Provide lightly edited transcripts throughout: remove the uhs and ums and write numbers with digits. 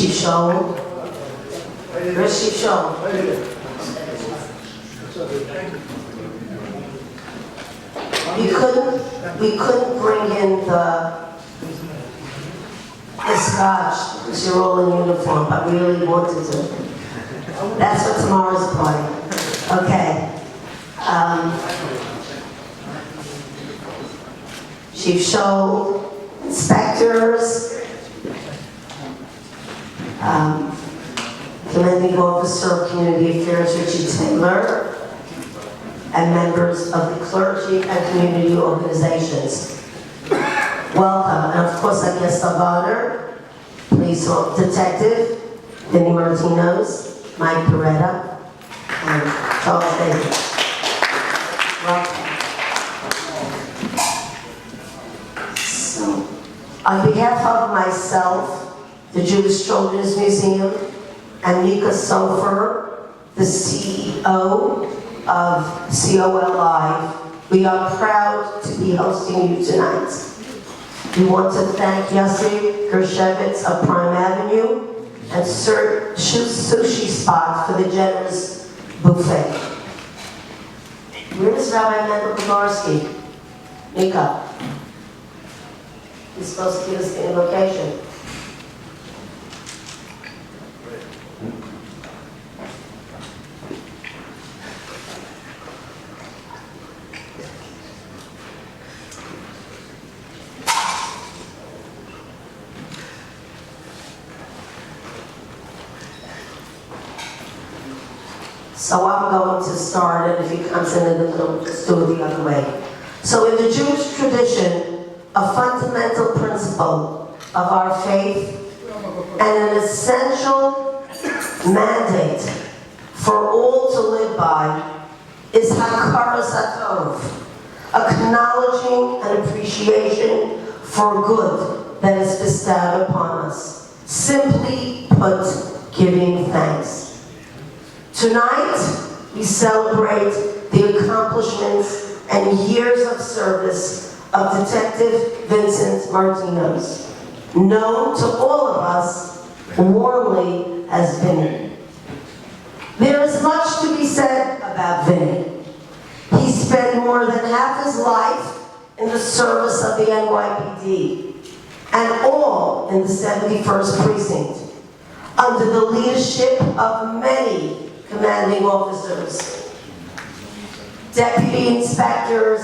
Chief Shaul. Where's Chief Shaul? We couldn't bring in the scotch because you're all in uniform, but we really wanted to. That's for tomorrow's party. Okay. Chief Shaul, inspectors, Commanding Officer of Community Affairs Richie Taylor, and members of the clergy and community organizations. Welcome, and of course our guest of honor, Police Detective Vinnie Martinez, Mike Peretta, and Charles Davis. Welcome. So, on behalf of myself, the Jewish Children's Museum, and Mika Sofer, the CEO of COL Live, we are proud to be hosting you tonight. We want to thank Yossi Gershevitz of Prime Avenue and Sir Sushi Spot for the generous buffet. Where is Rabbi Mendel Komarski? Mika. He's supposed to give us the invocation. So I'm going to start, and if he comes in the middle, let's do it the other way. So in the Jewish tradition, a fundamental principle of our faith and an essential mandate for all to live by is hakaras hatov, acknowledging and appreciation for good that is bestowed upon us. Simply put, giving thanks. Tonight, we celebrate the accomplishments and years of service of Detective Vincent Martinez, known to all of us warmly as Vinny. There is much to be said about Vinny. He spent more than half his life in the service of the NYPD, and all in the 71st Precinct, under the leadership of many commanding officers, deputy inspectors,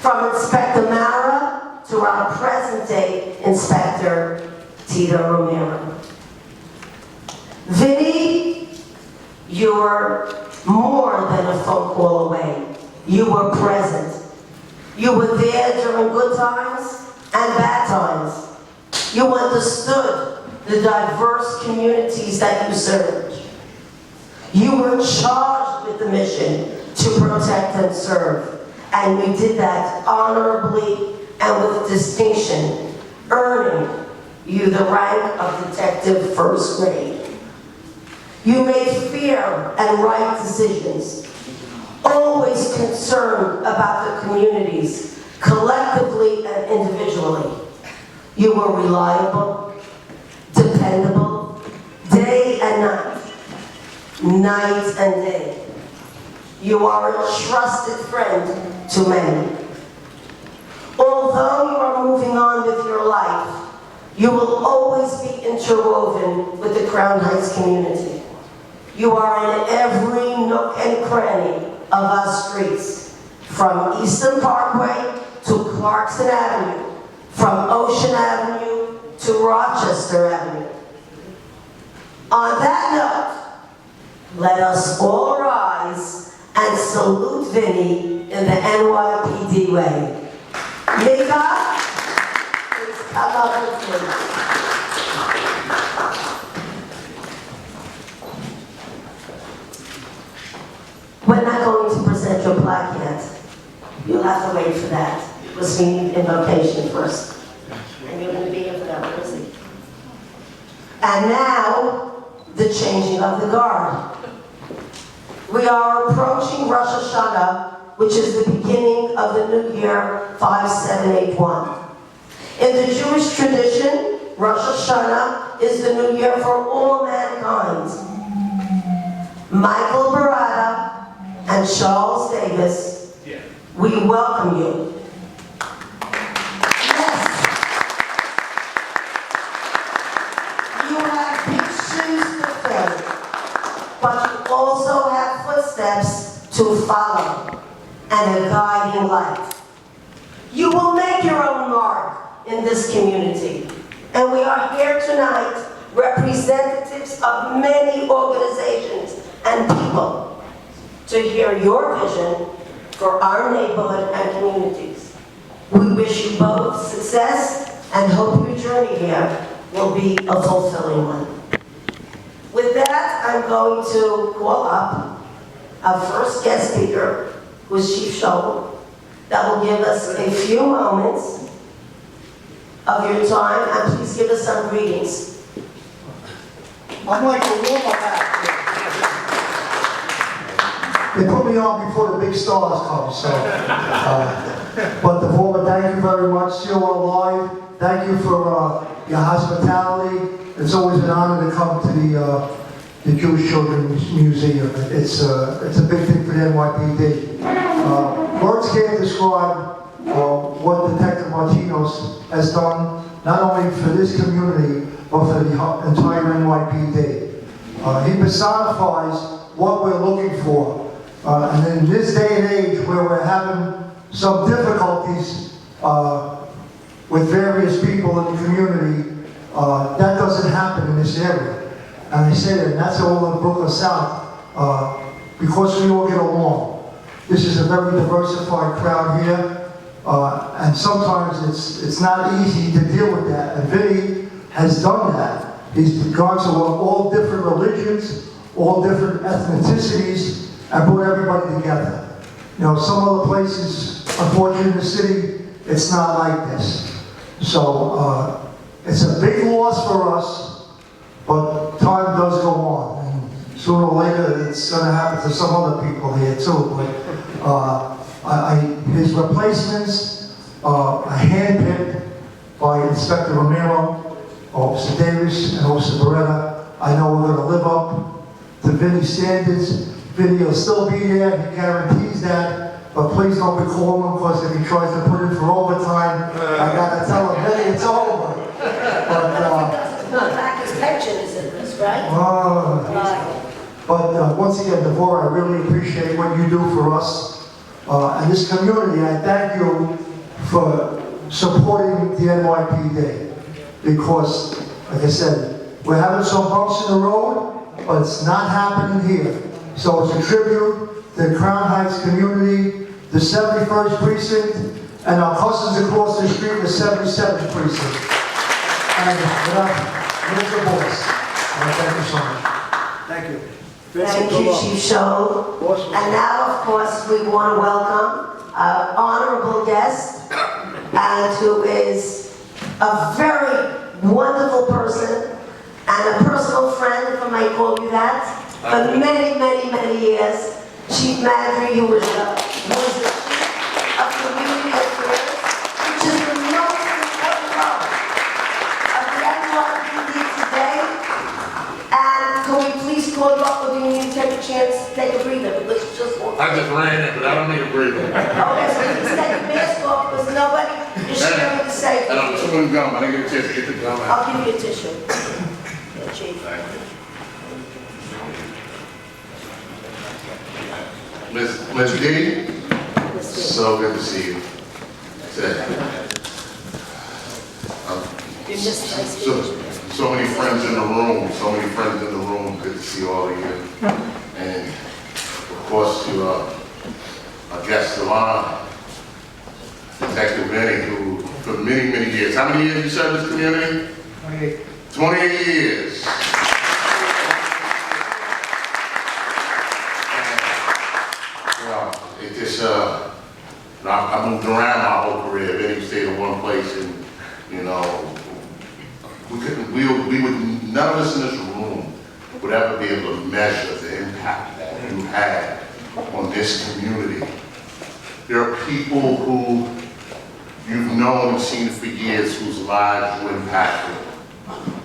from Inspector Mara to our present-day Inspector Tito Romero. Vinny, you're more than a phone call away. You were present. You were there during good times and bad times. You understood the diverse communities that you served. You were charged with the mission to protect and serve, and you did that honorably and with distinction, earning you the rank of Detective First Grade. You made fair and right decisions, always concerned about the communities, collectively and individually. You were reliable, dependable, day and night and day. You are a trusted friend to many. Although you are moving on with your life, you will always be interwoven with the Crown Heights community. You are in every nook and cranny of our streets, from Eastern Parkway to Clarkson Avenue, from Ocean Avenue to Rochester Avenue. On that note, let us all rise and salute Vinny in the NYPD way. Mika, please come up with me. We're not going to present your plaque yet. You'll have to wait for that, because we need invocation first. And you're going to be here for that, where is he? And now, the changing of the guard. We are approaching Rosh Hashanah, which is the beginning of the new year 5781. In the Jewish tradition, Rosh Hashanah is the new year for all mankind. Michael Barada and Charles Davis, we welcome you. Yes, you have big shoes to fill, but you also have footsteps to follow and a guiding light. You will make your own mark in this community, and we are here tonight representatives of many organizations and people to hear your vision for our neighborhood and communities. We wish you both success and hope your journey here will be a fulfilling one. With that, I'm going to call up our first guest speaker, who is Chief Shoal, that will give us a few moments of your time, and please give us some greetings. I'm like a warm up. They put me on before the big stars come, so. But Devorah, thank you very much. You're alive. Thank you for your hospitality. It's always an honor to come to the Jewish Children's Museum. It's a big thing for the NYPD. Words can't describe what Detective Martinos has done, not only for this community, but for the entire NYPD. He personifies what we're looking for. And in this day and age where we're having some difficulties with various people in the community, that doesn't happen in this area. And I say that, and that's all in Brooklyn South, because we all get along. This is a very diversified crowd here, and sometimes it's not easy to deal with that. And Vinny has done that. He's gone to all different religions, all different ethnicities, and brought everybody together. You know, some other places, unfortunately in the city, it's not like this. So it's a big loss for us, but time does go on. And sooner or later, it's going to happen to some other people here too. But his replacements are handpicked by Inspector Romero, Officer Davis, and Officer Beretta. I know we're going to live up to Vinny's standards. Vinny will still be there, he guarantees that, but please don't be calling him, because if he tries to put in for overtime, I gotta tell him, Vinny, it's over. But back his pension is in this, right? But once again, Devorah, I really appreciate what you do for us and this community. I thank you for supporting the NYPD, because, like I said, we're having some bumps in the road, but it's not happening here. So it's a tribute to the Crown Heights community, the 71st Precinct, and our cousins across the street, the 77th Precinct. And here's the boys. Thank you so much. Thank you. Thank you, Chief Shoal. Awesome. And now, of course, we want to welcome our honorable guest, and who is a very wonderful person and a personal friend, if I might call you that, for many, many, many years. Chief Maddrey, who was the chief of community affairs, which is the most important role of the NYPD today. And can we please call you up, or do you need to take a chance, take a breather? Let's just walk. I just ran in, but I don't need a breather. Okay, so you can take your mask off, because nobody is sharing the safety. And I'm chewing gum. I didn't get a chance to get the gum out. I'll give you a tissue. Yeah, Chief. Thank you. Miss D, so good to see you. So many friends in the room, good to see all of you. And of course to our guest of honor, Detective Vinny, who for many, many years, how many years you served this community? 28. 28 years. I moved around my whole career. Vinny stayed in one place, and you know, none of us in this room would ever be able to measure the impact that you had on this community. There are people who you've known and seen for years whose lives were impacted.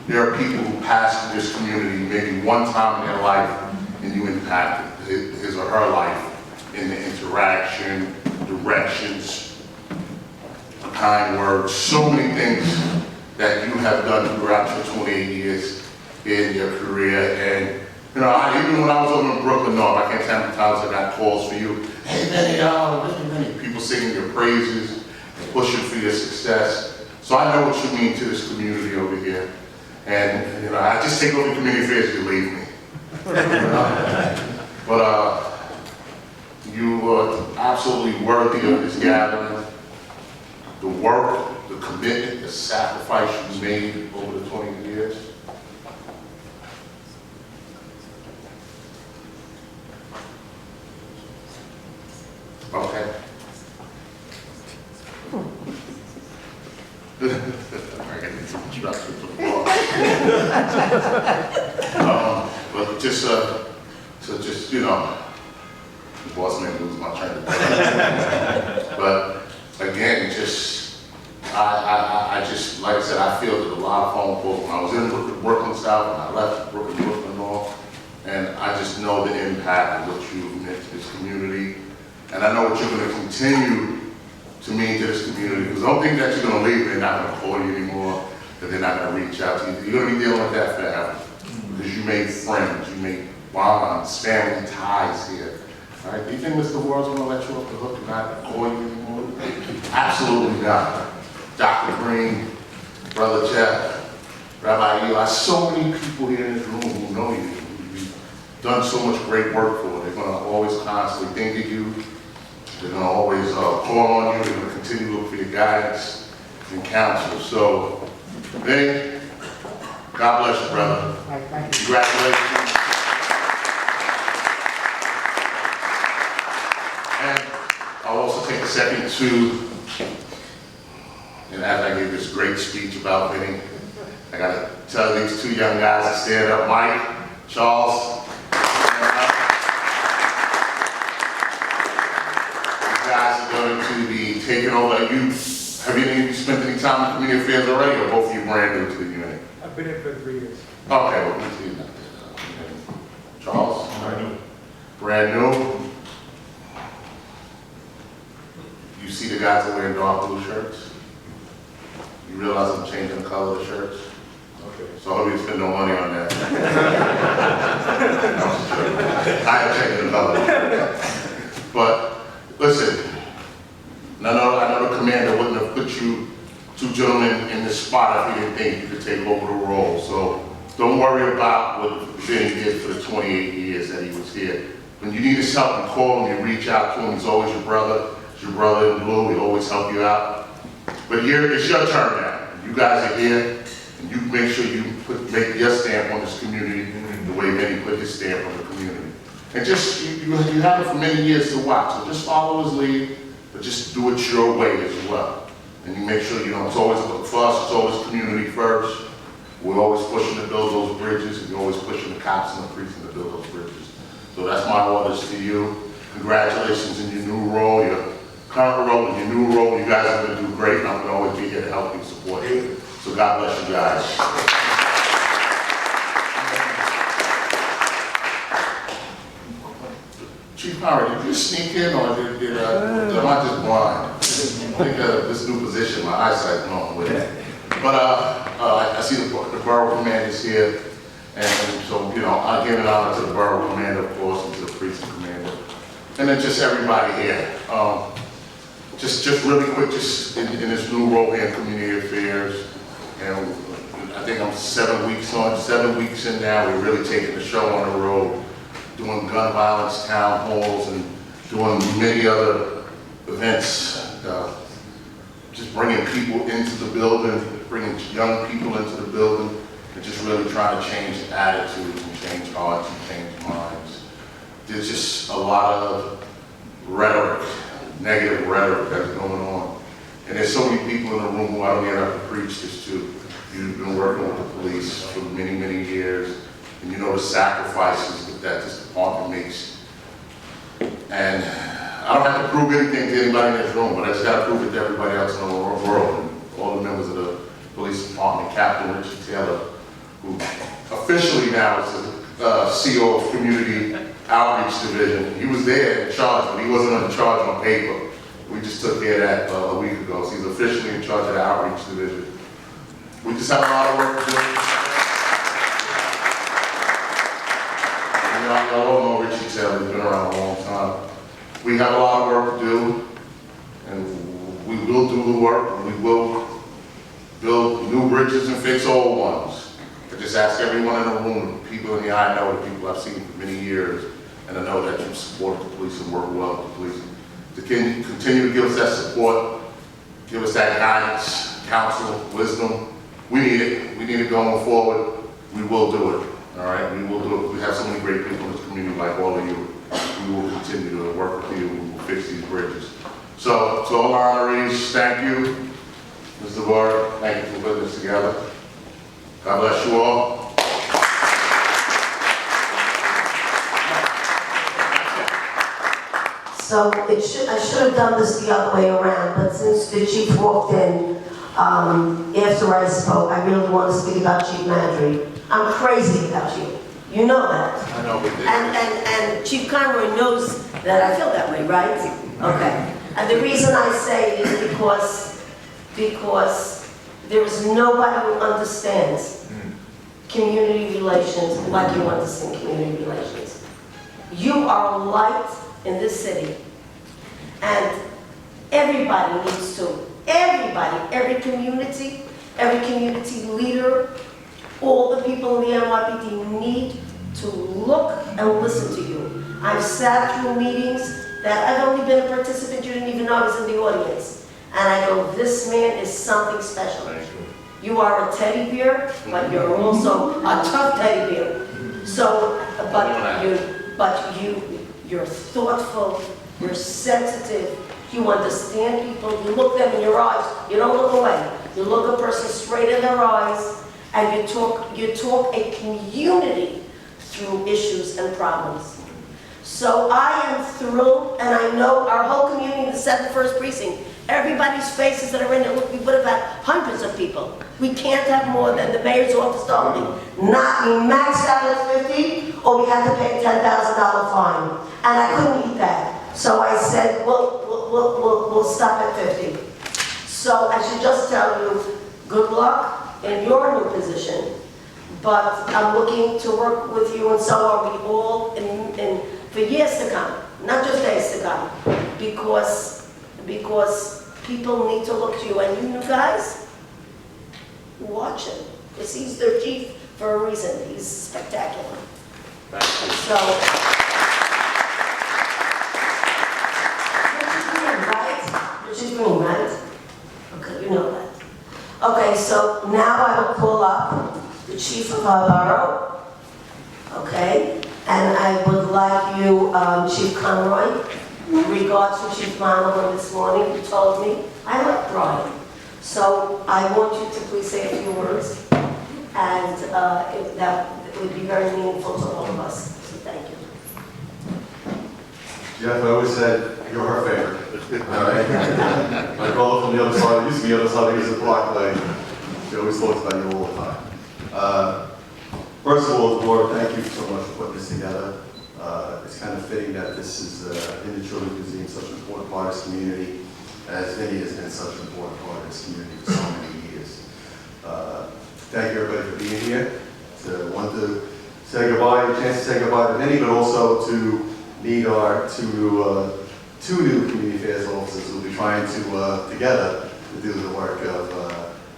there are people who pass through this community maybe one time in their life, and you impacted his or her life in the interaction, directions, kind words, so many things that you have done throughout your 28 years in your career. And you know, even when I was over in Brooklyn North, I can't tell how many times I got calls for you. Hey, Benny, people singing your praises, pushing for your success. So I know what you mean to this community over here. And, you know, I just take over community affairs if you leave me. But you are absolutely worthy of this gathering. The work, the commitment, the sacrifice you made over the 20 years. Okay. I got to some instructions to follow. But just, so just, you know, the boss man lose my train of thought. But again, just, I just, like I said, I fielded a lot of phone calls when I was in Brooklyn South, and I left Brooklyn North, and I just know the impact of what you've meant to this community. And I know what you're going to continue to mean to this community, because don't think that you're going to leave and they're not going to call you anymore, that they're not going to reach out to you. You're going to be dealing with that forever, because you made friends, you made bonds, family ties here. All right? Do you think Mr. Devorah's going to let you off the hook and not call you anymore? Absolutely not. Dr. Green, Brother Jeff, Rabbi Eli, so many people here in this room who know you. You've done so much great work for. They're going to always constantly think of you. They're going to always call on you. They're going to continue to look for your guidance and counsel. So, Benny, God bless you, brother. Congratulations. And I'll also take a second to, and as I gave this great speech about Benny, I got to tell these two young guys to stand up. Mike, Charles. Going to be taking over. Have you spent any time in community affairs already, or both of you brand new to the unit? I've been here for 3 years. Okay, well, let's see. Charles? Brand new. You see the guys that wear dark blue shirts? You realize I'm changing the color of the shirts? Okay. So I hope you spend no money on that. I am changing the color. But listen. I know the commander wouldn't have put you two gentlemen in this spot if he didn't think you could take over the role. So don't worry about what Benny did for the 28 years that he was here. When you need his help, you call him, you reach out to him. He's always your brother. He's your brother in blue. He'll always help you out. But here, it's your turn now. You guys are here, and you make sure you make your stamp on this community the way Benny put his stamp on the community. And just, you have it for many years to watch. So just follow his lead. But just do it your way as well. And you make sure, you know, it's always, for us, it's always community first. We're always pushing to build those bridges, and you're always pushing the cops and the police to build those bridges. So that's my orders to you. Congratulations in your new role, your current role, and your new role. You guys are going to do great, and I'm going to always be here to help you, support you. So God bless you guys. Chief Howard, did you sneak in, or am I just blind? I think this new position, my eyesight's going with it. But I see the borough commander is here, and so, you know, I give an honor to the borough commander, of course, and to the precinct commander, and then just everybody here. Just really quick, just in this new role here in community affairs, and I think I'm 7 weeks in now. We're really taking the show on the road, doing gun violence town halls and doing many other events, just bringing people into the building, bringing young people into the building, and just really trying to change attitudes and change hearts and change minds. There's just a lot of rhetoric, negative rhetoric that's going on. And there's so many people in the room who I don't even have to preach this to. You've been working with the police for many, many years, and you know the sacrifices that this department makes. And I don't have to prove anything to anybody in this room, but I just got to prove it to everybody else in the world, and all the members of the police department, Captain Richard Taylor, who officially now is the CEO of Community Outreach Division. He was there in charge, but he wasn't in charge on paper. We just took care of that a week ago, so he's officially in charge of the Outreach Division. We just have a lot of work to do. Y'all don't know Richie Taylor, he's been around a long time. We have a lot of work to do, and we will do the work, and we will build new bridges and fix old ones. I just ask everyone in the room, the people in the I know, the people I've seen for many years, and I know that you support the police and work well with the police, to continue to give us that support, give us that guidance, counsel, wisdom. We need it. We need it going forward. We will do it. All right, we will do it. We have so many great people in this community, like all of you. We will continue to work with you. We will fix these bridges. So, to all our honorees, thank you. Ms. Devorah, thank you for putting this together. God bless you all. So I should have done this the other way around, but since the chief walked in after I spoke, I really want to speak about Chief Maddrey. I'm crazy about you. You know that. I know we did. And Chief Conroy knows that I feel that way, right? Okay. And the reason I say it is because there is nobody who understands community relations like you understand community relations. You are a light in this city, and everybody needs to, every community leader, all the people in the NYPD need to look and listen to you. I've sat through meetings that I've only been a participant, you didn't even know I was in the audience. And I go, this man is something special. You are a teddy bear, but you're also a tough teddy bear. So, you're thoughtful, you're sensitive, you understand people, you look them in your eyes, you don't look away. You look a person straight in their eyes, and you talk a community through issues and problems. So I am thrilled, and I know our whole community in the 71st Precinct, everybody's faces that are in it, look, we would have had hundreds of people. We can't have more than the mayor's office told me. Not, we maxed out at 50, or we had to pay a $10,000 fine. And I couldn't eat that. So I said, we'll stop at 50. So I should just tell you, good luck in your new position. But I'm looking to work with you, and so are we all for years to come, not just days to come, because people need to look to you, and you new guys, watch him, because he's their chief for a reason. He's spectacular. Thank you. So, Richard Green, right? Okay, you know that. Okay, so now I will call up the chief of our borough, okay? And I would like you, Chief Conroy, in regards to Chief Monahan this morning, you told me, I like Brian. So I want you to please say a few words, and that would be very meaningful to all of us. So thank you. Jeff, I always said you're her favorite. All right? My brother from the other side, used to be the other side, he was at Broadway. She always talks about you all the time. First of all, Devorah, thank you so much for putting this together. It's kind of fitting that this is in the Children's Museum, such an important part of this community, as Vinny has been such an important part of this community for so many years. Thank you everybody for being here. Want to say goodbye, a chance to say goodbye to Vinny, but also to meet our two new community affairs officers who will be trying to together to do the work of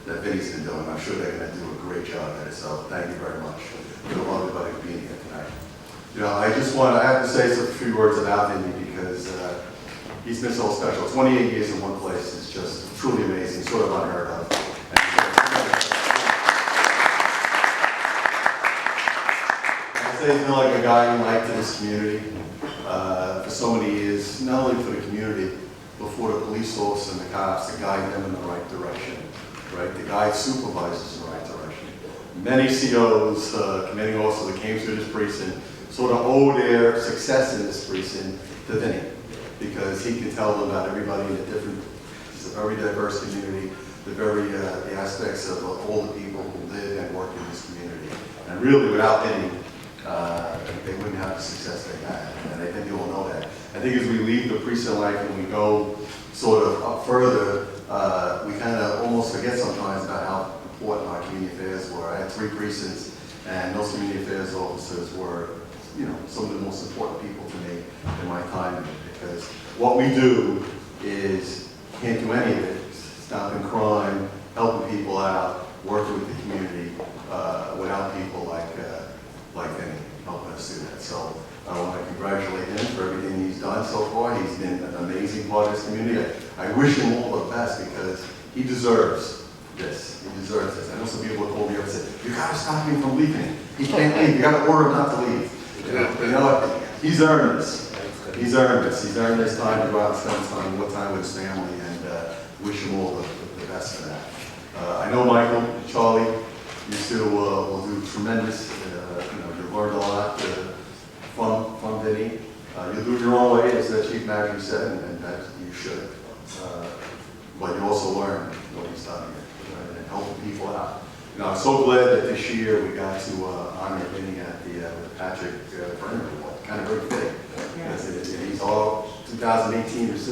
that Vinny's been doing. I'm sure they're going to do a great job at it. So thank you very much to everybody for being here tonight. You know, I have to say a few words about Vinny because he's been so special. 28 years in one place is just truly amazing, sort of unheard of. I'd say he's been like a guiding light to this community for so many years, not only for the community, but for the police officers and the cops to guide them in the right direction, right? To guide supervisors in the right direction. Many COs, commanding officers that came through this precinct sort of owe their success in this precinct to Vinny, because he can tell them about everybody in a different, it's a very diverse community, the aspects of all the people who live and work in this community. And really, without Vinny, they wouldn't have the success they had, and I think you all know that. I think as we leave the precinct life and we go sort of up further, we kind of almost forget sometimes about how important our community affairs were. I had 3 precincts, and those community affairs officers were, you know, some of the most important people to me in my time, because what we do is can't do any of it. Stopping crime, helping people out, working with the community without people like Vinny helping us do that. So I want to congratulate him for everything he's done so far. He's been an amazing part of this community. I wish him all the best because he deserves this. He deserves this. I know some people have called me up and said, "You got to stop him from leaving. He can't leave. You got to order him not to leave." You know what? He's earned this. He's earned this. He's earned this time to go out and spend time with his family, and wish him all the best for that. I know Michael, Charlie, you two will do tremendous. You've learned a lot from Vinny. You'll do it your own way, as Chief Maddrey said, and that you should. But you also learn what he's done here and helping people out. I'm so glad that this year we got to honor Vinny at the Patrick Brenner Award. Kind of very fitting. Because he's all 2018 recipient.